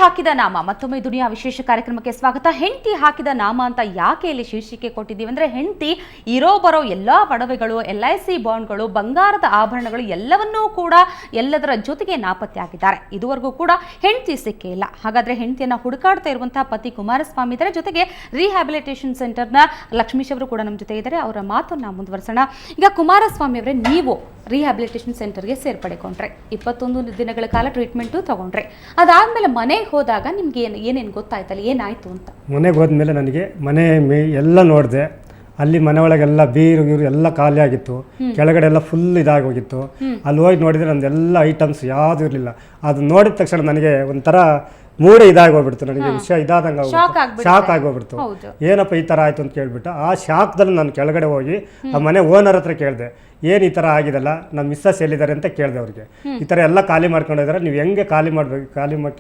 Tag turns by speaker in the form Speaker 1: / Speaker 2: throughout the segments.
Speaker 1: ಹಾಕಿದ ನಾಮ ಮತ್ತೊಮ್ಮೆ ದುನಿಯಾ ವಿಶೇಷ ಕಾರ್ಯಕ್ರಮಕ್ಕೆ ಸ್ವಾಗತ. ಹೆಂಡತಿ ಹಾಕಿದ ನಾಮ ಅಂತ ಯಾಕೆ ಇಲ್ಲಿ ಶೀರ್ಷಿಕೆ ಕೊಟ್ಟಿದ್ದೀವಿ ಅಂದ್ರೆ, ಹೆಂಡತಿ ಇರೋ ಬರೋ ಎಲ್ಲಾ ಒಡವೆಗಳು, LIC ಬಾಂಡ್ಗಳು, ಬಂಗಾರದ ಆಭರಣಗಳು ಎಲ್ಲವನ್ನೂ ಕೂಡ ಎಲ್ಲದರ ಜೊತೆಗೆ ನಾಪತ್ತೆ ಆಗಿದ್ದಾರೆ. ಇದುವರೆಗೂ ಕೂಡ ಹೆಂಡತಿ ಸಿಕ್ಕೇ ಇಲ್ಲ. ಹಾಗಾದ್ರೆ ಹೆಂಡತಿಯನ್ನ ಹುಡುಕಾಡ್ತಾ ಇರುವಂತಹ ಪತಿ ಕುಮಾರಸ್ವಾಮಿ ಇದರ ಜೊತೆಗೆ ರಿಹ್ಯಾಬಿಲಿಟೇಷನ್ ಸೆಂಟರ್ನ ಲಕ್ಷ್ಮೀಶ್ ಅವರು ಕೂಡ ನಮ್ಮ ಜೊತೆ ಇದ್ದಾರೆ. ಅವರ ಮಾತನ್ನ ಮುಂದುವರಿಸೋಣ. ಈಗ ಕುಮಾರಸ್ವಾಮಿ ಅವರೇ, ನೀವು ರಿಹ್ಯಾಬಿಲಿಟೇಷನ್ ಸೆಂಟರ್ಗೆ ಸೇರ್ಪಡೆಗೊಂಡ್ರೆ 21 ದಿನಗಳ ಕಾಲ ಟ್ರೀಟ್ಮೆಂಟು ತಗೊಂಡ್ರೆ, ಅದಾದ್ಮೇಲೆ ಮನೆಗೆ ಹೋದಾಗ ನಿಮ್ಗೆ ಏನೇನು ಗೊತ್ತಾಯ್ತಲ್ಲ, ಏನಾಯ್ತು ಅಂತ?
Speaker 2: ಮನೆಗೆ ಹೋದ್ಮೇಲೆ ನನಗೆ ಮನೆ ಎಲ್ಲ ನೋಡಿದೆ. ಅಲ್ಲಿ ಮನೆ ಒಳಗೆಲ್ಲ ಬೀರು ಎಲ್ಲ ಖಾಲಿ ಆಗಿತ್ತು, ಕೆಳಗಡೆ ಎಲ್ಲ ಫುಲ್ ಇದಾಗಿ ಹೋಗಿತ್ತು. ಅಲ್ಲಿ ಹೋಗಿ ನೋಡಿದರೆ ನಂದೆಲ್ಲ ಐಟಮ್ಸ್ ಯಾವುದು ಇರಲಿಲ್ಲ. ಅದು ನೋಡಿದ ತಕ್ಷಣ ನನಗೆ ಒಂಥರ ಮೂಡೇ ಇದಾಗಿ ಹೋಗ್ಬಿಡ್ತು. ನನಗೆ ವಿಷಯ ಇದಾದಂಗೆ ಶಾಕ್ ಆಗೋಗ್ಬಿಡ್ತು. ಏನಪ್ಪ ಈ ಥರ ಆಯಿತು ಅಂತ ಕೇಳ್ಬಿಟ್ಟು ಆ ಶಾಕ್ದಲ್ಲಿ ನಾನು ಕೆಳಗಡೆ ಹೋಗಿ ಆ ಮನೆ ಓನರ್ ಹತ್ರ ಕೇಳಿದೆ, ಏನು ಈ ಥರ ಆಗಿದೆಲ್ಲ, ನಮ್ಮ ಮಿಸ್ಸಸ್ ಎಲ್ಲಿದ್ದಾರೆ ಅಂತ ಕೇಳಿದೆ. ಅವ್ರಿಗೆ ಈ ಥರ ಎಲ್ಲ ಖಾಲಿ ಮಾಡ್ಕೊಂಡಿದ್ದಾರೆ, ನೀವು ಹೆಂಗೆ ಖಾಲಿ ಮಾಡಬೇಕು, ಖಾಲಿ ಮಾಡಿ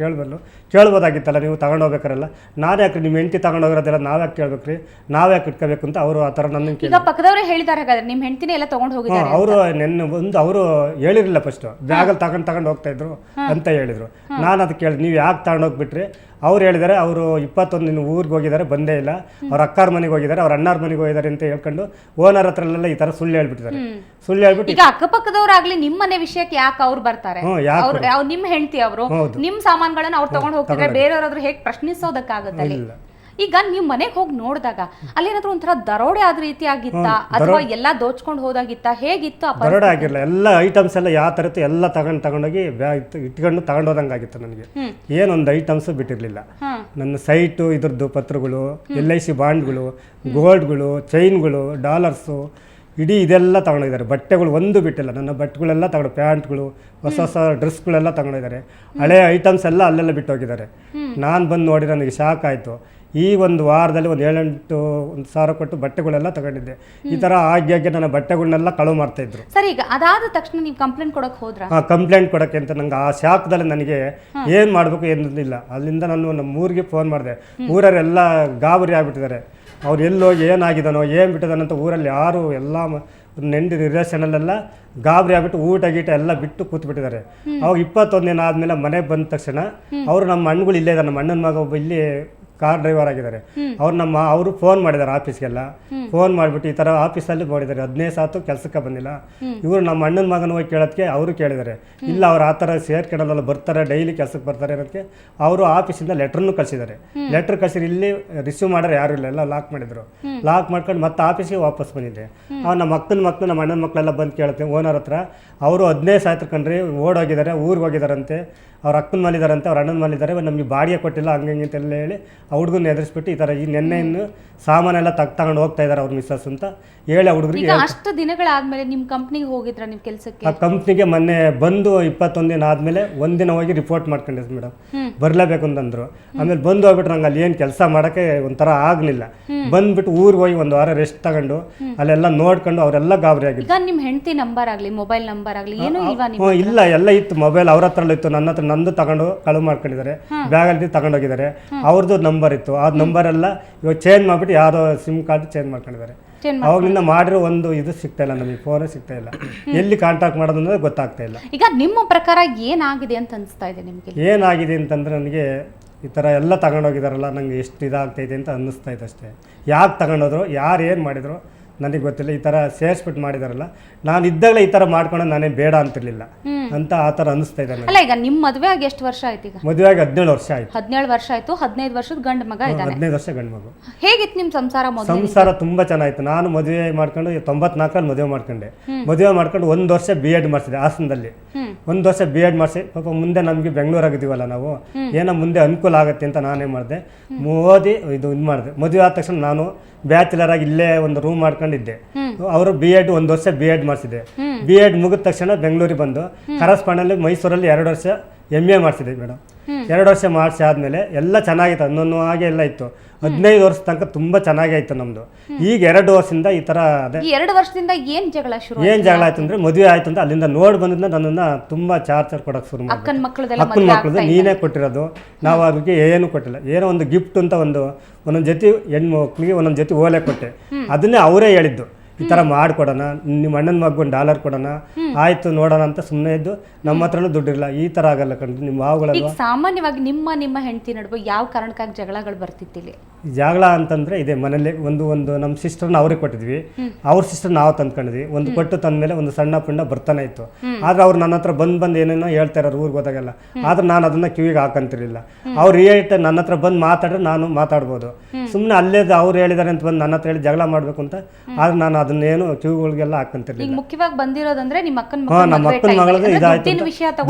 Speaker 2: ಕೇಳ್ಬೋದಾಗಿತ್ತಲ್ಲ, ನೀವು ತಗೊಂಡೋಗ್ಬೇಕಾರಲ್ಲ, ನಾನು ಯಾಕೆ ನಿಮ್ಮ ಹೆಂಡತಿ ತಗೊಂಡೋಗಿರೋದೆಲ್ಲ ನಾವು ಯಾಕೆ ಕೇಳ್ಬೇಕ್ರಿ, ನಾವು ಯಾಕೆ ಇಟ್ಕೋಬೇಕು ಅಂತ ಅವರು ಆ ಥರ ನನ್ನ
Speaker 1: ಕೇಳಿ ಪಕ್ಕದವರೇ ಹೇಳಿದ್ದಾರೆ. ಹಾಗಾದ್ರೆ ನಿಮ್ಮ ಹೆಂಡತಿನೇ ಎಲ್ಲ ತಗೊಂಡು ಹೋಗಿದ್ದಾರೆ?
Speaker 2: ಅವರು ನೆನ್ನೆ ಒಂದು ಅವರು ಹೇಳಿರಲಿಲ್ಲ, ಫಸ್ಟ್ ಬ್ಯಾಗಲ್ಲಿ ತಗೊಂಡು ಹೋಗ್ತಾ ಇದ್ರು ಅಂತ ಹೇಳಿದ್ರು. ನಾನು ಅದಕ್ಕೆ ಕೇಳಿದೆ, ನೀವು ಯಾಕೆ ತಗೊಂಡೋಗ್ಬಿಟ್ರಿ? ಅವ್ರು ಹೇಳಿದ್ದಾರೆ, ಅವರು 21 ದಿನ ಊರಿಗೆ ಹೋಗಿದ್ದಾರೆ, ಬಂದೇ ಇಲ್ಲ, ಅವ್ರ ಅಕ್ಕಾರ ಮನೆಗೆ ಹೋಗಿದ್ದಾರೆ, ಅವ್ರ ಅಣ್ಣಾರ ಮನೆಗೆ ಹೋಗಿದ್ದಾರೆ ಅಂತ ಹೇಳ್ಕೊಂಡು ಓನರ್ ಹತ್ರಲ್ಲ ಈ ತರ ಸುಳ್ಳು ಹೇಳ್ಬಿಟ್ಟಿದ್ದಾರೆ. ಸುಳ್ಳು ಹೇಳ್ಬಿಟ್ಟು
Speaker 1: ಈಗ ಅಕ್ಕಪಕ್ಕದವರಾಗ್ಲಿ ನಿಮ್ಮ ಮನೆ ವಿಷಯಕ್ಕೆ ಯಾಕೆ ಅವ್ರು ಬರ್ತಾರೆ? ನಿಮ್ಮ ಹೆಂಡತಿ ಅವರು ನಿಮ್ ಸಾಮಾನುಗಳನ್ನ ಅವ್ರು ತಗೊಂಡು ಹೋಗ್ತಿದ್ರೆ ಬೇರೆಯವ್ರಾದ್ರೂ ಹೇಗೆ ಪ್ರಶ್ನಿಸೋದಕ್ಕಾಗತ್ತೆ? ಈಗ ನೀವು ಮನೆಗೆ ಹೋಗಿ ನೋಡಿದಾಗ ಅಲ್ಲೇನಾದ್ರೂ ಒಂಥರ ದರೋಡೆ ಆದ ರೀತಿ ಆಗಿತ್ತಾ, ಅಥವಾ ಎಲ್ಲ ದೋಚ್ಕೊಂಡು ಹೋದಾಗಿತ್ತಾ, ಹೇಗಿತ್ತು?
Speaker 2: ದರೋಡೆ ಆಗಿರಲ್ಲ, ಎಲ್ಲ ಐಟಮ್ಸ್ ಎಲ್ಲ ಯಾವ ತರ ಇತ್ತು ಎಲ್ಲ ತಗೊಂಡೋಗಿ ಇಟ್ಕೊಂಡು ತಗೊಂಡೋದಂಗಾಗಿತ್ತು. ನನಗೆ ಏನೊಂದು ಐಟಮ್ಸ್ ಬಿಟ್ಟಿರ್ಲಿಲ್ಲ. ನನ್ನ ಸೈಟು, ಇದ್ರದ್ದು ಪತ್ರಗಳು, LIC ಬಾಂಡ್ಗಳು, ಗೋಲ್ಡ್ಗಳು, ಚೈನ್ಗಳು, ಡಾಲರ್ಸು, ಇಡೀ ಇದೆಲ್ಲ ತಗೊಂಡಿದ್ದಾರೆ. ಬಟ್ಟೆಗಳು ಒಂದು ಬಿಟ್ಟಿಲ್ಲ, ನನ್ನ ಬಟ್ಟೆಗಳೆಲ್ಲ ತಗೊಂಡು, ಪ್ಯಾಂಟ್ಗಳು, ಹೊಸ ಹೊಸ ಡ್ರೆಸ್ಗಳೆಲ್ಲ ತಗೊಂಡಿದ್ದಾರೆ. ಹಳೆ ಐಟಮ್ಸ್ ಎಲ್ಲ ಅಲ್ಲೆಲ್ಲ ಬಿಟ್ಟು ಹೋಗಿದ್ದಾರೆ. ನಾನು ಬಂದು ನೋಡಿ ನನಗೆ ಶಾಕ್ ಆಯಿತು. ಈ ಒಂದು ವಾರದಲ್ಲಿ ಒಂದು 7-8 ಕೊಟ್ಟು ಬಟ್ಟೆಗಳೆಲ್ಲ ತಗೊಂಡಿದ್ದೆ. ಈ ಥರ ಆಗಿ ನನ್ನ ಬಟ್ಟೆಗಳನ್ನೆಲ್ಲ ಕಳುವು ಮಾಡ್ತಾಯಿದ್ರು.
Speaker 1: ಸರಿ, ಈಗ ಅದಾದ ತಕ್ಷಣ ನೀವು ಕಂಪ್ಲೇಂಟ್ ಕೊಡೋಕೆ ಹೋದ್ರ?
Speaker 2: ಕಂಪ್ಲೇಂಟ್ ಕೊಡೋಕ್ಕೆ ಅಂತ ನಂಗೆ ಆ ಶಾಕ್ದಲ್ಲಿ ನನಗೆ ಏನು ಮಾಡಬೇಕು ಏನಿಲ್ಲ. ಅಲ್ಲಿಂದ ನಾನು ನಮ್ಮ ಊರಿಗೆ ಫೋನ್ ಮಾಡಿದೆ. ಊರವರೆಲ್ಲ ಗಾಬರಿ ಆಗಿಬಿಟ್ಟಿದ್ದಾರೆ. ಅವ್ರು ಎಲ್ಲೋಗಿ ಏನಾಗಿದ್ದಾನೋ ಏನು ಬಿಟ್ಟಿದ್ದಾನಂತ ಊರಲ್ಲಿ ಯಾರು ಎಲ್ಲ ನೆಂಡಿ ರಿಲೇಷನಲ್ಲೆಲ್ಲ ಗಾಬರಿ ಆಗ್ಬಿಟ್ಟು ಊಟ ಗೀಟ ಎಲ್ಲ ಬಿಟ್ಟು ಕೂತ್ಬಿಟ್ಟಿದ್ದಾರೆ. ಅವಾಗ 21 ದಿನ ಆದಮೇಲೆ ಮನೆಗೆ ಬಂದ ತಕ್ಷಣ ಅವರು ನಮ್ಮ ಅಣ್ಣಗಳು ಇಲ್ಲೇ ಇದ್ದಾರೆ. ನಮ್ಮ ಅಣ್ಣನ ಮಗ ಒಬ್ಬ ಇಲ್ಲಿ ಕಾರ್ ಡ್ರೈವರ್ ಆಗಿದ್ದಾರೆ. ಅವರು ಫೋನ್ ಮಾಡಿದ್ದಾರೆ ಆಫೀಸ್ಗೆಲ್ಲ. ಫೋನ್ ಮಾಡಿಬಿಟ್ಟು ಈ ಥರ ಆಫೀಸಲ್ಲಿ ಮಾಡಿದ್ದಾರೆ, 15 ಸಾತು ಕೆಲಸಕ್ಕೆ ಬಂದಿಲ್ಲ. ಇವರು ನಮ್ಮ ಅಣ್ಣನ ಮಗನ ಹೋಗಿ ಕೇಳೋದಕ್ಕೆ ಅವರು ಕೇಳಿದ್ದಾರೆ, ಇಲ್ಲ ಅವ್ರು ಆ ಥರ ಸೇರ್ಕೊಳ್ಳೋದಲ್ಲ, ಬರ್ತಾರೆ ಡೈಲಿ ಕೆಲಸಕ್ಕೆ ಬರ್ತಾರೆ ಅನ್ನೋದಕ್ಕೆ ಅವರು ಆಫೀಸಿಂದ ಲೆಟ್ರನ್ನು ಕಳಿಸಿದ್ದಾರೆ. ಲೆಟ್ರ್ ಕಳಿಸಿದ್ರೆ ಇಲ್ಲಿ ರಿಸೀವ್ ಮಾಡೋರು ಯಾರು ಇಲ್ಲ, ಎಲ್ಲ ಲಾಕ್ ಮಾಡಿದ್ರು. ಲಾಕ್ ಮಾಡ್ಕೊಂಡು ಮತ್ತೆ ಆಫೀಸಿಗೆ ವಾಪಸ್ ಬಂದಿದ್ದೆ. ನಮ್ಮ ಅಕ್ಕನ ಮಕ್ಕಳು, ನಮ್ಮ ಅಣ್ಣನ ಮಕ್ಕಳೆಲ್ಲ ಬಂದು ಕೇಳುತ್ತೆ ಓನರ್ ಹತ್ರ. ಅವರು 15 ಸಾಯ್ತು ಕಂಡ್ರಿ, ಓಡೋಗಿದ್ದಾರೆ, ಊರಿಗೆ ಹೋಗಿದ್ದಾರಂತೆ, ಅವ್ರ ಅಕ್ಕನ ಮಲಿದಾರಂತೆ, ಅವ್ರ ಅಣ್ಣನ ಮಲಿದ್ದಾರೆ, ನಮಗೆ ಬಾಡಿಗೆ ಕೊಟ್ಟಿಲ್ಲ, ಹಂಗೆ ಅಂತೆಲ್ಲ ಹೇಳಿ ಆ ಹುಡುಗನ ಎದುರಿಸ್ಬಿಟ್ಟು ಈ ಥರ ಈ ನೆನ್ನೆಯನ್ನು ಸಾಮಾನೆಲ್ಲ ತಗೊಂಡು ಹೋಗ್ತಾ ಇದ್ದಾರೆ ಅವ್ರ ಮಿಸ್ಸಸ್ ಅಂತ ಹೇಳಿ ಹುಡುಗರಿಗೆ.
Speaker 1: ಅಷ್ಟು ದಿನಗಳಾದ್ಮೇಲೆ ನಿಮ್ಮ ಕಂಪ್ನಿಗೆ ಹೋಗಿದ್ರ ನಿಮ್ಮ ಕೆಲಸಕ್ಕೆ?
Speaker 2: ಆ ಕಂಪ್ನಿಗೆ ಮೊನ್ನೆ ಬಂದು 21 ದಿನ ಆದಮೇಲೆ ಒಂದಿನ ಹೋಗಿ ರಿಪೋರ್ಟ್ ಮಾಡ್ಕೊಂಡಿದ್ದೆ ಮೇಡಮ್, ಬರಲೇಬೇಕು ಅಂತಂದ್ರು. ಆಮೇಲೆ ಬಂದು ಹೋಗ್ಬಿಟ್ರೆ ನಂಗೆ ಅಲ್ಲಿ ಏನು ಕೆಲಸ ಮಾಡೋಕ್ಕೆ ಒಂಥರ ಆಗಲಿಲ್ಲ. ಬಂದ್ಬಿಟ್ಟು ಊರಿಗೆ ಹೋಗಿ 1 ವಾರ ರೆಸ್ಟ್ ತಗೊಂಡು ಅಲ್ಲೆಲ್ಲ ನೋಡ್ಕೊಂಡು ಅವರೆಲ್ಲ ಗಾಬರಿ ಆಗಿತ್ತು.
Speaker 1: ಈಗ ನಿಮ್ಮ ಹೆಂಡತಿ ನಂಬರ್ ಆಗಲಿ, ಮೊಬೈಲ್ ನಂಬರ್ ಆಗಲಿ ಏನೂ ಇಲ್ವಾ?
Speaker 2: ಇಲ್ಲ, ಎಲ್ಲ ಇತ್ತು. ಮೊಬೈಲ್ ಅವ್ರ ಹತ್ರ ಇತ್ತು, ನನ್ನ ಹತ್ರ ನಂದು ತಗೊಂಡು ಕಳುವು ಮಾಡ್ಕೊಂಡಿದ್ದಾರೆ, ಬ್ಯಾಗಲ್ಲಿ ತಗೊಂಡೋಗಿದ್ದಾರೆ. ಅವ್ರದ್ದು ನಂಬರ್ ಇತ್ತು, ಆ ನಂಬರ್ ಎಲ್ಲ ಇವಾಗ ಚೇಂಜ್ ಮಾಡಿಬಿಟ್ಟು ಯಾವುದೋ ಸಿಮ್ ಕಾರ್ಡ್ ಚೇಂಜ್ ಮಾಡ್ಕೊಂಡಿದ್ದಾರೆ. ಅವಾಗಲಿಂದ ಮಾಡಿರೋ ಒಂದು ಇದು ಸಿಗ್ತಾ ಇಲ್ಲ, ನಮಗೆ ಫೋನೇ ಸಿಗ್ತಾ ಇಲ್ಲ, ಎಲ್ಲಿ ಕಾಂಟ್ಯಾಕ್ಟ್ ಮಾಡೋದು ಅನ್ನೋದು ಗೊತ್ತಾಗ್ತಾ ಇಲ್ಲ.
Speaker 1: ಈಗ ನಿಮ್ಮ ಪ್ರಕಾರ ಏನಾಗಿದೆ ಅಂತ ಅನಿಸ್ತಾ ಇದೆ ನಿಮಗೆ?
Speaker 2: ಏನಾಗಿದೆ ಅಂತಂದ್ರೆ ನನಗೆ ಈ ಥರ ಎಲ್ಲ ತಗೊಂಡೋಗಿದಾರಲ್ಲ, ನನಗೆ ಎಷ್ಟು ಇದಾಗ್ತೈತೆ ಅಂತ ಅನ್ನಿಸ್ತಾ ಇದೆ ಅಷ್ಟೇ. ಯಾಕೆ ತಗೊಂಡೋದ್ರು, ಯಾರು ಏನು ಮಾಡಿದ್ರು ನನಗೆ ಗೊತ್ತಿಲ್ಲ. ಈ ಥರ ಸೇರಿಸ್ಬಿಟ್ಟು ಮಾಡಿದಾರಲ್ಲ, ನಾನು ಇದ್ದಾಗಲೇ ಈ ಥರ ಮಾಡ್ಕೊಂಡು ನಾನೇ ಬೇಡ ಅಂತಿರ್ಲಿಲ್ಲ ಅಂತ ಆ ಥರ ಅನಿಸ್ತಾ ಇದೆ.
Speaker 1: ಅಲ್ಲ, ಈಗ ನಿಮ್ಮ ಮದುವೆ ಆಗಿ ಎಷ್ಟು ವರ್ಷ ಆಯ್ತು? ಈಗ
Speaker 2: ಮದುವೆ ಆಗಿ 17 ವರ್ಷ ಆಯ್ತು.
Speaker 1: 17 ವರ್ಷ ಆಯ್ತು. 15 ವರ್ಷದ ಗಂಡು ಮಗ ಇದ್ದಾನೆ.
Speaker 2: 15 ವರ್ಷ ಗಂಡು ಮಗು.
Speaker 1: ಹೇಗಿತ್ತು ನಿಮ್ಮ ಸಂಸಾರ?
Speaker 2: ಸಂಸಾರ ತುಂಬಾ ಚೆನ್ನಾಗಿತ್ತು. ನಾನು ಮದುವೆ ಮಾಡ್ಕೊಂಡು 94ರಲ್ಲಿ ಮದುವೆ ಮಾಡ್ಕೊಂಡೆ. ಮದುವೆ ಮಾಡ್ಕೊಂಡು 1 ವರ್ಷ B.Ed ಮಾಡಿಸಿದೆ ಹಾಸನದಲ್ಲಿ. 1 ವರ್ಷ B.Ed ಮಾಡಿಸಿ, ಪಾಪ ಮುಂದೆ ನಮಗೆ ಬೆಂಗಳೂರಾಗಿದ್ದೀವಲ್ಲ ನಾವು, ಏನೋ ಮುಂದೆ ಅನುಕೂಲ ಆಗುತ್ತೆ ಅಂತ ನಾನೇ ಮಾಡಿದೆ. ಓದಿ ಇದು ಮಾಡಿದೆ. ಮದುವೆ ಆದ ತಕ್ಷಣ ನಾನು ಬ್ಯಾಚುಲರ್ ಆಗಿ ಇಲ್ಲೇ ಒಂದು ರೂಮ್ ಮಾಡ್ಕೊಂಡಿದ್ದೆ. ಅವರು B.Ed 1 ವರ್ಷ B.Ed ಮಾಡಿಸಿದೆ. B.Ed ಮುಗಿದ ತಕ್ಷಣ ಬೆಂಗಳೂರಿಗೆ ಬಂದು ಕರಸ್ಪಾಂಡಲ್ಲಿ ಮೈಸೂರಲ್ಲಿ 2 ವರ್ಷ MA ಮಾಡಿಸಿದೆ ಮೇಡಮ್. 2 ವರ್ಷ ಮಾಡಿಸಿ ಆದಮೇಲೆ ಎಲ್ಲ ಚೆನ್ನಾಗಿತ್ತು, ಅನ್ನೋ ಹಾಗೆ ಎಲ್ಲ ಇತ್ತು. 15 ವರ್ಷ ತನಕ ತುಂಬ ಚೆನ್ನಾಗೇ ಆಯಿತು ನಮ್ಮದು. ಈಗ 2 ವರ್ಷದಿಂದ ಈ ಥರ ಅದೇ.
Speaker 1: 2 ವರ್ಷದಿಂದ ಏನು ಜಗಳ
Speaker 2: ಆಯ್ತು ಅಂದರೆ, ಮದುವೆ ಆಯ್ತು ಅಂತ ಅಲ್ಲಿಂದ ನೋಡಿ ಬಂದಿದ್ದ ನನ್ನನ್ನು ತುಂಬ ಚಾರ್ಜರ್ ಕೊಡೋಕೆ ಶುರು ಮಾಡಿ. ಅಕ್ಕನ ಮಕ್ಕಳದು ನೀನೇ ಕೊಟ್ಟಿರೋದು, ನಾವು ಅವ್ರಿಗೆ ಏನು ಕೊಟ್ಟಿಲ್ಲ. ಏನೋ ಒಂದು ಗಿಫ್ಟ್ ಅಂತ ಒಂದೊಂದು ಜೊತೆ ಹೆಣ್ಮಕ್ಳಿಗೆ ಒಂದೊಂದು ಜೊತೆ ಓಲೆ ಕೊಟ್ಟೆ. ಅದನ್ನೇ ಅವರೇ ಹೇಳಿದ್ದು, ಈ ಥರ ಮಾಡಿಕೊಡೋಣ, ನಿಮ್ಮ ಅಣ್ಣನ ಮಗು $1 ಕೊಡೋಣ ಆಯ್ತು ನೋಡೋಣ ಅಂತ ಸುಮ್ಮನೆ ಇದ್ದು ನಮ್ಮ ಹತ್ರನೂ ದುಡ್ಡಿರಲ್ಲ. ಈ ತರ ಆಗಲ್ಲ ಕಣ್ರಿ, ನಿಮ್ಮ
Speaker 1: ಈಗ
Speaker 2: ಹಾವುಗಳೆಲ್ಲ.
Speaker 1: ಸಾಮಾನ್ಯವಾಗಿ ನಿಮ್ಮ ಹೆಂಡತಿ ನಡುವೆ ಯಾವ ಕಾರಣಕ್ಕಾಗಿ ಜಗಳಗಳು ಬರ್ತಿತ್ತಿಲ್ಲಿ?
Speaker 2: ಜಗಳ ಅಂತಂದ್ರೆ ಇದೆ ಮನೇಲಿ ಒಂದು ನಮ್ಮ ಸಿಸ್ಟರ್ನ ಅವ್ರಿಗೆ ಕೊಟ್ಟಿದ್ವಿ, ಅವ್ರ ಸಿಸ್ಟರ್ ನಾವು ತಂದ್ಕೊಂಡಿದ್ವಿ. ಒಂದು ಕೊಟ್ಟು ತಂದ್ಮೇಲೆ ಒಂದು ಸಣ್ಣ ಪುಣ್ಣ ಬರ್ತಾನೆ ಇತ್ತು. ಆದ್ರೆ ಅವ್ರು ನನ್ನ ಹತ್ರ ಬಂದು ಏನೇನೋ ಹೇಳ್ತಾ ಇರೋರು ಊರಿಗೆ ಹೋದಾಗೆಲ್ಲ. ಆದ್ರೆ ನಾನು ಅದನ್ನ ಕಿವಿಗೆ ಹಾಕಂತಿರ್ಲಿಲ್ಲ. ಅವ್ರು ನನ್ನ ಹತ್ರ ಬಂದು ಮಾತಾಡ್ರೆ ನಾನು ಮಾತಾಡ್ಬೋದು. ಸುಮ್ಮನೆ ಅಲ್ಲೇ ಅವ್ರು ಹೇಳಿದಾರೆ ಅಂತ ಬಂದು ನನ್ನ ಹತ್ರ ಹೇಳಿ ಜಗಳ ಮಾಡ್ಬೇಕು ಅಂತ, ಆದ್ರೆ ನಾನು ಅದನ್ನೇನು ಕಿವಿಗಳಿಗೆಲ್ಲ ಹಾಕಂತಿರ್ಲಿಲ್ಲ.
Speaker 1: ಈಗ ಮುಖ್ಯವಾಗಿ ಬಂದಿರೋದಂದ್ರೆ ನಿಮ್ಮ ಅಕ್ಕನ
Speaker 2: ನಮ್ಮ ಅಕ್ಕನ ಮಗಳದು ಇದಾಯ್ತು,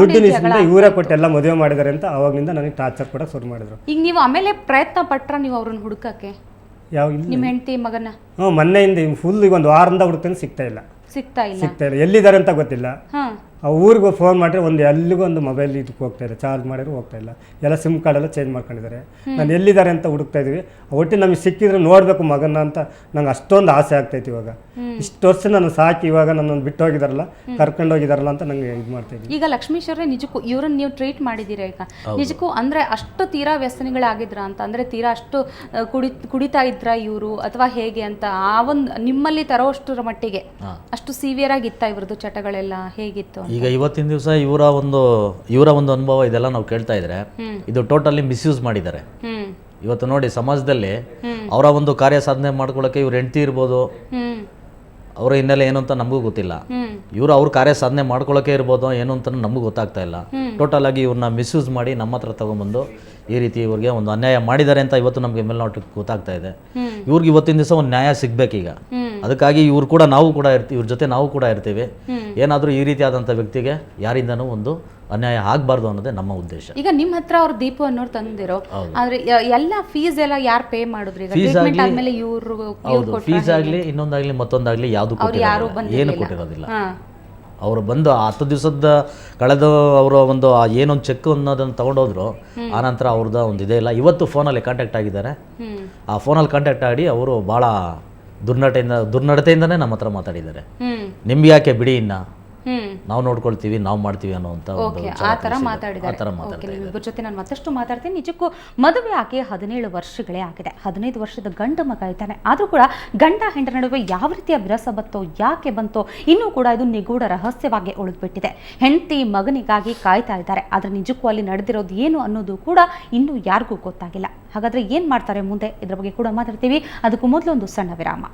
Speaker 2: ದುಡ್ಡಿನ ವಿಷಯದಿಂದ ಇವರೇ ಕೊಟ್ಟೆಲ್ಲ ಮದುವೆ ಮಾಡಿದಾರೆ ಅಂತ ಅವಾಗಿನಿಂದ ನನಗೆ ಟಾರ್ಚರ್ ಕೂಡ ಶುರು ಮಾಡಿದ್ರು.
Speaker 1: ಈಗ ನೀವು ಆಮೇಲೆ ಪ್ರಯತ್ನ ಪಟ್ರ ನೀವು ಅವ್ರನ್ನ ಹುಡುಕಕ್ಕೆ,
Speaker 2: ಯಾವ
Speaker 1: ನಿಮ್ಮ ಹೆಂಡತಿ ಮಗನ?
Speaker 2: ಮೊನ್ನೆಯಿಂದ ಫುಲ್ ಈಗ ಒಂದು ವಾರದಿಂದ ಹುಡುಕ್ತೇನೆ, ಸಿಗ್ತಾ ಇಲ್ಲ. ಎಲ್ಲಿದ್ದಾರೆ ಅಂತ ಗೊತ್ತಿಲ್ಲ. ಆ ಊರಿಗೆ ಫೋನ್ ಮಾಡಿದ್ರೆ ಎಲ್ಲಿಗೂ ಒಂದು ಮೊಬೈಲ್ ಇದಕ್ಕೆ ಹೋಗ್ತಾ ಇದೆ, ಚಾರ್ಜ್ ಮಾಡಿದ್ರು ಹೋಗ್ತಾ ಇಲ್ಲ. ಎಲ್ಲ ಸಿಮ್ ಕಾರ್ಡ್ ಎಲ್ಲ ಚೇಂಜ್ ಮಾಡ್ಕೊಂಡಿದ್ದಾರೆ. ನಾನು ಎಲ್ಲಿದ್ದಾರೆ ಅಂತ ಹುಡುಕ್ತಾ ಇದೀವಿ. ಒಟ್ಟು ನಮಗೆ ಸಿಕ್ಕಿದ್ರೆ ನೋಡ್ಬೇಕು ಮಗನ ಅಂತ ನಂಗೆ ಅಷ್ಟೊಂದು ಆಸೆ ಆಗ್ತೈತಿ. ಇವಾಗ ಇಷ್ಟು ವರ್ಷ ನಾನು ಸಾಕಿ ಇವಾಗ ನನ್ನನ್ನು ಬಿಟ್ಟು ಹೋಗಿದಾರಲ್ಲ, ಕರ್ಕೊಂಡು ಹೋಗಿದಾರಲ್ಲ ಅಂತ ನಂಗೆ ಇದು ಮಾಡ್ತಾ ಇದ್ದೀನಿ.
Speaker 1: ಈಗ ಲಕ್ಷ್ಮೀಶ್ ಅವರೇ, ನಿಜಕ್ಕೂ ಇವ್ರನ್ನ ನೀವು ಟ್ರೀಟ್ ಮಾಡಿದ್ದೀರಾ ಈಗ ನಿಜಕ್ಕೂ ಅಂದ್ರೆ ಅಷ್ಟು ತೀರಾ ವ್ಯಸನಿಗಳಾಗಿದ್ರ ಅಂತ, ಅಂದ್ರೆ ತೀರಾ ಅಷ್ಟು ಕುಡಿತಾ ಇದ್ರ ಇವರು ಅಥವಾ ಹೇಗೆ ಅಂತ ಆ ಒಂದು ನಿಮ್ಮಲ್ಲಿ ತರೋಷ್ಟರ ಮಟ್ಟಿಗೆ ಅಷ್ಟು ಸಿವಿಯರ್ ಆಗಿತ್ತ ಇವ್ರದ್ದು ಚಟಗಳೆಲ್ಲ ಹೇಗಿತ್ತು?
Speaker 3: ಈಗ ಇವತ್ತಿನ ದಿವಸ ಇವರ ಒಂದು ಅನುಭವ ಇದೆಲ್ಲ ನಾವು ಕೇಳ್ತಾ ಇದ್ರೆ ಇದು ಟೋಟಲಿ ಮಿಸ್ಯೂಸ್ ಮಾಡಿದ್ದಾರೆ. ಇವತ್ತು ನೋಡಿ ಸಮಾಜದಲ್ಲಿ ಅವರ ಒಂದು ಕಾರ್ಯ ಸಾಧನೆ ಮಾಡ್ಕೊಳ್ಳೋಕೆ ಇವ್ರ ಹೆಂಡತಿ ಇರ್ಬೋದು, ಅವರ ಹಿನ್ನೆಲೆ ಏನು ಅಂತ ನಮಗೂ ಗೊತ್ತಿಲ್ಲ. ಇವರು ಅವ್ರ ಕಾರ್ಯ ಸಾಧನೆ ಮಾಡ್ಕೊಳ್ಳೋಕೆ ಇರ್ಬೋದು ಏನು ಅಂತ ನಮಗೂ ಗೊತ್ತಾಗ್ತಾ ಇಲ್ಲ. ಟೋಟಲ್ ಆಗಿ ಇವ್ರನ್ನ ಮಿಸ್ಯೂಸ್ ಮಾಡಿ ನಮ್ಮ ಹತ್ರ ತಗೊಂಡ್ಬಂದು ಈ ರೀತಿ ಇವ್ರಿಗೆ ಒಂದು ಅನ್ಯಾಯ ಮಾಡಿದ್ದಾರೆ ಅಂತ ಇವತ್ತು ನಮಗೆ ಮೇಲ್ನೋಟಕ್ಕೆ ಗೊತ್ತಾಗ್ತಾ ಇದೆ. ಇವ್ರಿಗೆ ಇವತ್ತಿನ ದಿವಸ ಒಂದು ನ್ಯಾಯ ಸಿಗ್ಬೇಕೀಗ. ಅದಕ್ಕಾಗಿ ಇವ್ರು ಕೂಡ ನಾವು ಕೂಡ ಇರ್ತೀವಿ, ಇವ್ರ ಜೊತೆ ನಾವು ಕೂಡ ಇರ್ತೀವಿ. ಏನಾದರೂ ಈ ರೀತಿಯಾದಂಥ ವ್ಯಕ್ತಿಗೆ ಯಾರಿಂದನೂ ಒಂದು ಅನ್ಯಾಯ ಆಗಬಾರ್ದು ಅನ್ನೋದೇ ನಮ್ಮ ಉದ್ದೇಶ.
Speaker 1: ಈಗ ನಿಮ್ಮ ಹತ್ರ ಅವ್ರು ದೀಪು ಅನ್ನೋರು ತಂದಿರೋ, ಆದ್ರೆ ಎಲ್ಲ ಫೀಸ್ ಎಲ್ಲ ಯಾರು ಪೇ ಮಾಡಿದ್ರಿ?
Speaker 3: ಫೀಸ್ ಆಗಲಿ ಇನ್ನೊಂದಾಗ್ಲಿ ಮತ್ತೊಂದಾಗ್ಲಿ ಯಾವುದು ಏನು ಕೊಟ್ಟಿರೋದಿಲ್ಲ. ಅವರು ಬಂದು 10 ದಿವಸದ ಕಳೆದು ಅವರು ಒಂದು ಏನೊಂದು ಚೆಕ್ ಅನ್ನೋದನ್ನು ತಗೊಂಡೋದ್ರು. ಆನಂತರ ಅವ್ರದ್ದು ಒಂದು ಇದೇ ಇಲ್ಲ. ಇವತ್ತು ಫೋನಲ್ಲಿ ಕಾಂಟ್ಯಾಕ್ಟ್ ಆಗಿದ್ದಾರೆ. ಆ ಫೋನಲ್ಲಿ ಕಾಂಟ್ಯಾಕ್ಟ್ ಆಡಿ ಅವರು ಭಾಳ ದುರ್ನಡತೆಯಿಂದನೇ ನಮ್ಮ ಹತ್ರ ಮಾತಾಡಿದ್ದಾರೆ. ನಿಮ್ಗೆ ಯಾಕೆ ಬಿಡಿ, ಇನ್ನ ನಾವು ನೋಡ್ಕೊಳ್ತೀವಿ, ನಾವು ಮಾಡ್ತೀವಿ ಅನ್ನೋಂಥ
Speaker 1: ಆ ಥರ ಮಾತಾಡಿದ್ದಾರೆ. ಇವ್ರ ಜೊತೆ ನಾನು ಮತ್ತಷ್ಟು ಮಾತಾಡ್ತೀನಿ. ನಿಜಕ್ಕೂ ಮದುವೆ ಆಗಿ 17 ವರ್ಷಗಳೇ ಆಗಿದೆ. 15 ವರ್ಷದ ಗಂಡ ಮಗ ಇದ್ದಾನೆ. ಆದರೂ ಕೂಡ ಗಂಡ ಹೆಂಡರ ನಡುವೆ ಯಾವ ರೀತಿಯ ವಿರಸ ಬಂತೋ, ಯಾಕೆ ಬಂತೋ ಇನ್ನೂ ಕೂಡ ಇದು ನಿಗೂಢ ರಹಸ್ಯವಾಗಿ ಉಳಿದ್ಬಿಟ್ಟಿದೆ. ಹೆಂಡತಿ ಮಗನಿಗಾಗಿ ಕಾಯ್ತಾ ಇದ್ದಾರೆ. ಆದರೆ ನಿಜಕ್ಕೂ ಅಲ್ಲಿ ನಡೆದಿರೋದು ಏನು ಅನ್ನೋದು ಕೂಡ ಇನ್ನೂ ಯಾರಿಗೂ ಗೊತ್ತಾಗಿಲ್ಲ. ಹಾಗಾದ್ರೆ ಏನ್ ಮಾಡ್ತಾರೆ ಮುಂದೆ, ಇದ್ರ ಬಗ್ಗೆ ಕೂಡ ಮಾತಾಡ್ತೀವಿ. ಅದಕ್ಕೂ ಮೊದಲು ಒಂದು ಸಣ್ಣ ವಿರಾಮ.